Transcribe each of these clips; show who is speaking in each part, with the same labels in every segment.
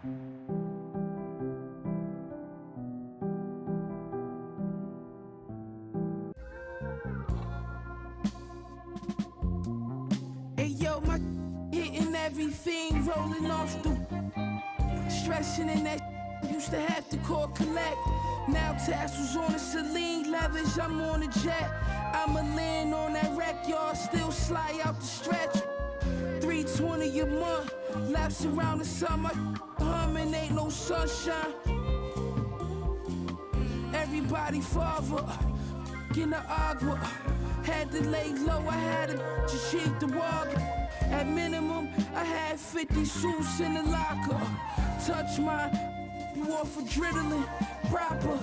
Speaker 1: Hey yo, my hitting everything, rolling off the stressing in that used to have to call collect. Now tassels on the Celine, leathers, I'm on a jet. I'ma land on that wreck, y'all still slide out the stretch. 320 a month, laps around the summer, humming, ain't no sunshine. Everybody father, in the agua. Had to lay low, I had to just cheat the water. At minimum, I had 50 suits in the locker. Touch mine, you off adrenaline, proper.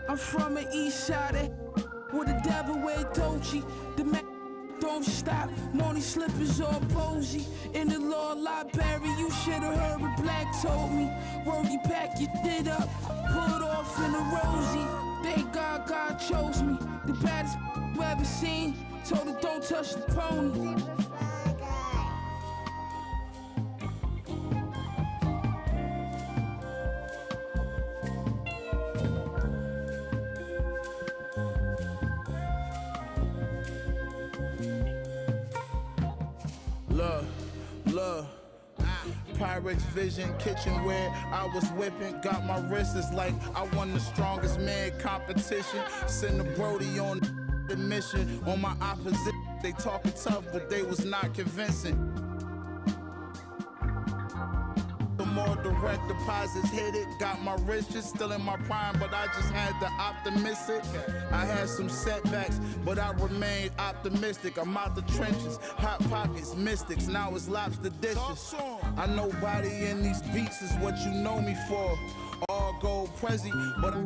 Speaker 1: I'm from the east side, where the devil wear Dolce. The man don't stop, Money slippers all posy. In the law library, you should've heard what Black told me. Word, you pack your shit up, pull it off in a rosy. Thank God God chose me, the baddest you ever seen. Told her don't touch the pony. Look, Pyrex Vision, kitchenware, I was whipping, got my wrist, it's like I won the strongest man competition. Send the Brody on the mission, on my opposition, they talking tough, but they was not convincing. The more direct deposits hit it, got my riches still in my prime, but I just had the optimistic. I had some setbacks, but I remained optimistic. I'm out the trenches, hot pockets, mystics, now it's lobster dishes. I know body in these beats is what you know me for. All gold Prezi, but I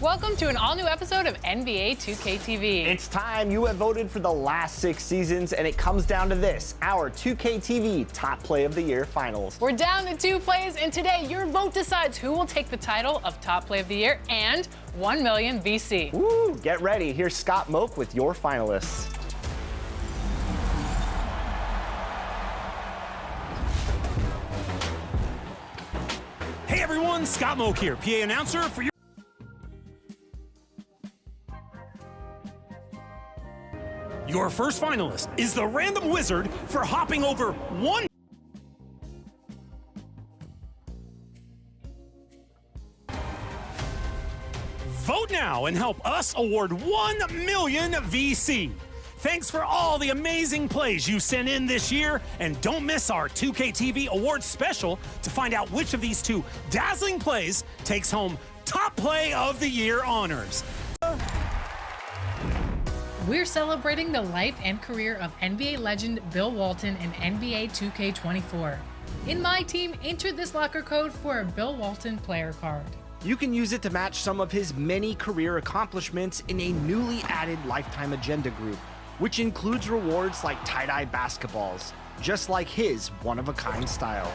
Speaker 2: Welcome to an all-new episode of NBA 2K TV.
Speaker 3: It's time. You have voted for the last 6 seasons, and it comes down to this, our 2K TV Top Play of the Year Finals.
Speaker 2: We're down to 2 plays, and today your vote decides who will take the title of Top Play of the Year and 1 million VC.
Speaker 3: Woo! Get ready. Here's Scott Moak with your finalists.
Speaker 4: Hey everyone, Scott Moak here, PA announcer for Your first finalist is the Random Wizard for hopping over 1. Vote now and help us award 1 million VC. Thanks for all the amazing plays you sent in this year, and don't miss our 2K TV Awards special to find out which of these 2 dazzling plays takes home Top Play of the Year honors.
Speaker 2: We're celebrating the life and career of NBA legend Bill Walton in NBA 2K24. In my team, enter this locker code for a Bill Walton player card.
Speaker 3: You can use it to match some of his many career accomplishments in a newly added Lifetime Agenda group, which includes rewards like tie-dye basketballs, just like his one-of-a-kind style.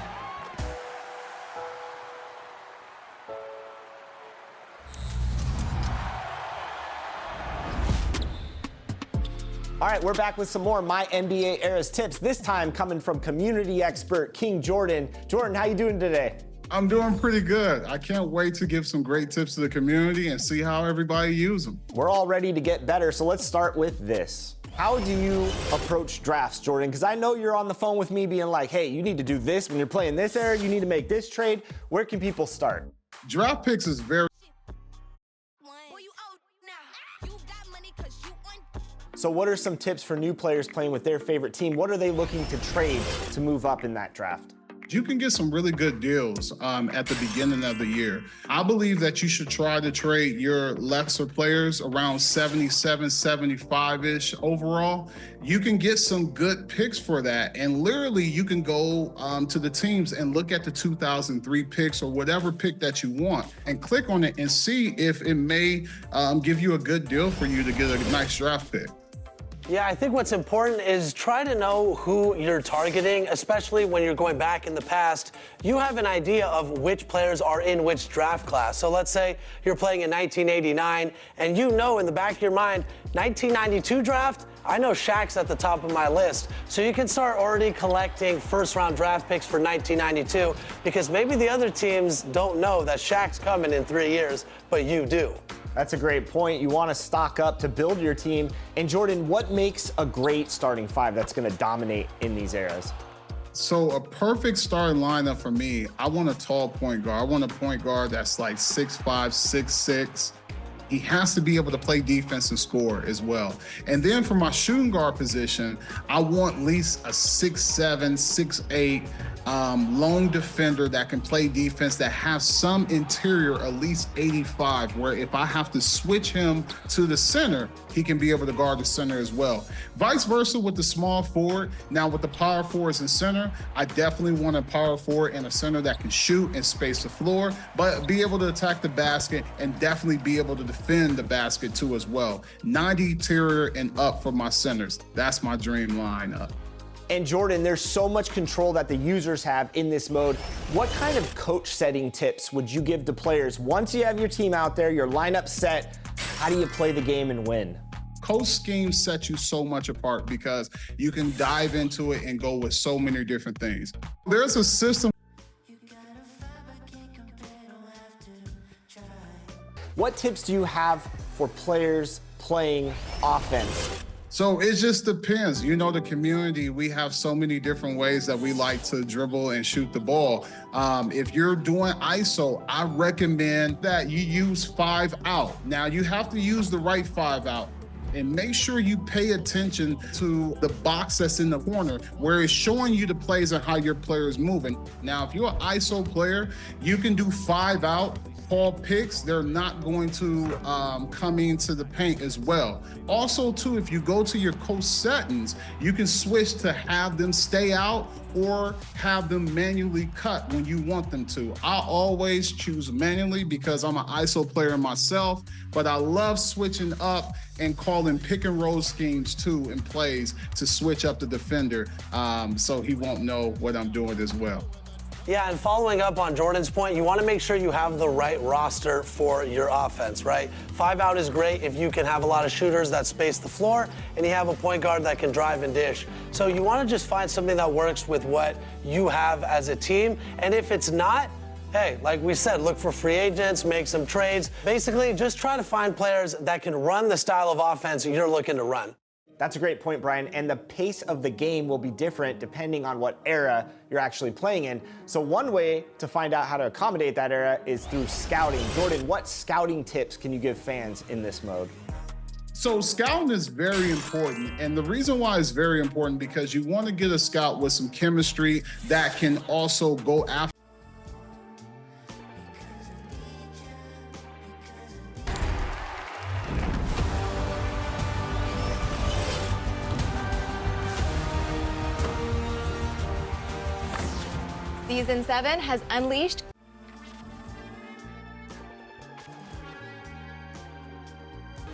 Speaker 3: All right, we're back with some more My NBA Eras tips, this time coming from community expert King Jordan. Jordan, how you doing today?
Speaker 5: I'm doing pretty good. I can't wait to give some great tips to the community and see how everybody uses them.
Speaker 3: We're all ready to get better, so let's start with this. How do you approach drafts, Jordan? Because I know you're on the phone with me being like, hey, you need to do this when you're playing this era, you need to make this trade. Where can people start?
Speaker 5: Draft picks is very...
Speaker 3: So what are some tips for new players playing with their favorite team? What are they looking to trade to move up in that draft?
Speaker 5: You can get some really good deals at the beginning of the year. I believe that you should try to trade your lesser players around 77, 75-ish overall. You can get some good picks for that. And literally you can go to the teams and look at the 2003 picks or whatever pick that you want and click on it and see if it may give you a good deal for you to get a nice draft pick.
Speaker 6: Yeah, I think what's important is try to know who you're targeting, especially when you're going back in the past. You have an idea of which players are in which draft class. So let's say you're playing in 1989, and you know in the back of your mind, 1992 draft, I know Shaq's at the top of my list. So you can start already collecting first-round draft picks for 1992, because maybe the other teams don't know that Shaq's coming in 3 years, but you do.
Speaker 3: That's a great point. You want to stock up to build your team. And Jordan, what makes a great starting five that's going to dominate in these eras?
Speaker 5: So a perfect starting lineup for me, I want a tall point guard. I want a point guard that's like 6'5", 6'6". He has to be able to play defense and score as well. And then for my shooting guard position, I want at least a 6'7", 6'8", lone defender that can play defense, that has some interior, at least 85, where if I have to switch him to the center, he can be able to guard the center as well. Vice versa with the small forward. Now with the power forwards and center, I definitely want a power forward and a center that can shoot and space the floor, but be able to attack the basket and definitely be able to defend the basket too as well. 90 interior and up for my centers. That's my dream lineup.
Speaker 3: And Jordan, there's so much control that the users have in this mode. What kind of coach setting tips would you give to players once you have your team out there, your lineup set? How do you play the game and win?
Speaker 5: Coach schemes set you so much apart because you can dive into it and go with so many different things. There's a system.
Speaker 3: What tips do you have for players playing offense?
Speaker 5: So it just depends. You know, the community, we have so many different ways that we like to dribble and shoot the ball. If you're doing ISO, I recommend that you use 5 out. Now you have to use the right 5 out. And make sure you pay attention to the box that's in the corner where it's showing you the plays and how your player is moving. Now, if you're an ISO player, you can do 5 out. Paul picks, they're not going to come into the paint as well. Also, too, if you go to your coach settings, you can switch to have them stay out or have them manually cut when you want them to. I always choose manually because I'm an ISO player myself, but I love switching up and calling pick and roll schemes too in plays to switch up the defender so he won't know what I'm doing as well.
Speaker 6: Yeah, and following up on Jordan's point, you want to make sure you have the right roster for your offense, right? 5 out is great if you can have a lot of shooters that space the floor and you have a point guard that can drive and dish. So you want to just find something that works with what you have as a team. And if it's not, hey, like we said, look for free agents, make some trades. Basically, just try to find players that can run the style of offense you're looking to run.
Speaker 3: That's a great point, Brian. And the pace of the game will be different depending on what era you're actually playing in. So one way to find out how to accommodate that era is through scouting. Jordan, what scouting tips can you give fans in this mode?
Speaker 5: So scouting is very important. And the reason why it's very important because you want to get a scout with some chemistry that can also go after.
Speaker 7: Season 7 has unleashed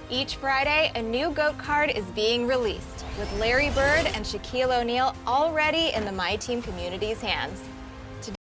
Speaker 7: each Friday, a new GOAT card is being released, with Larry Bird and Shaquille O'Neal already in the My Team community's hands.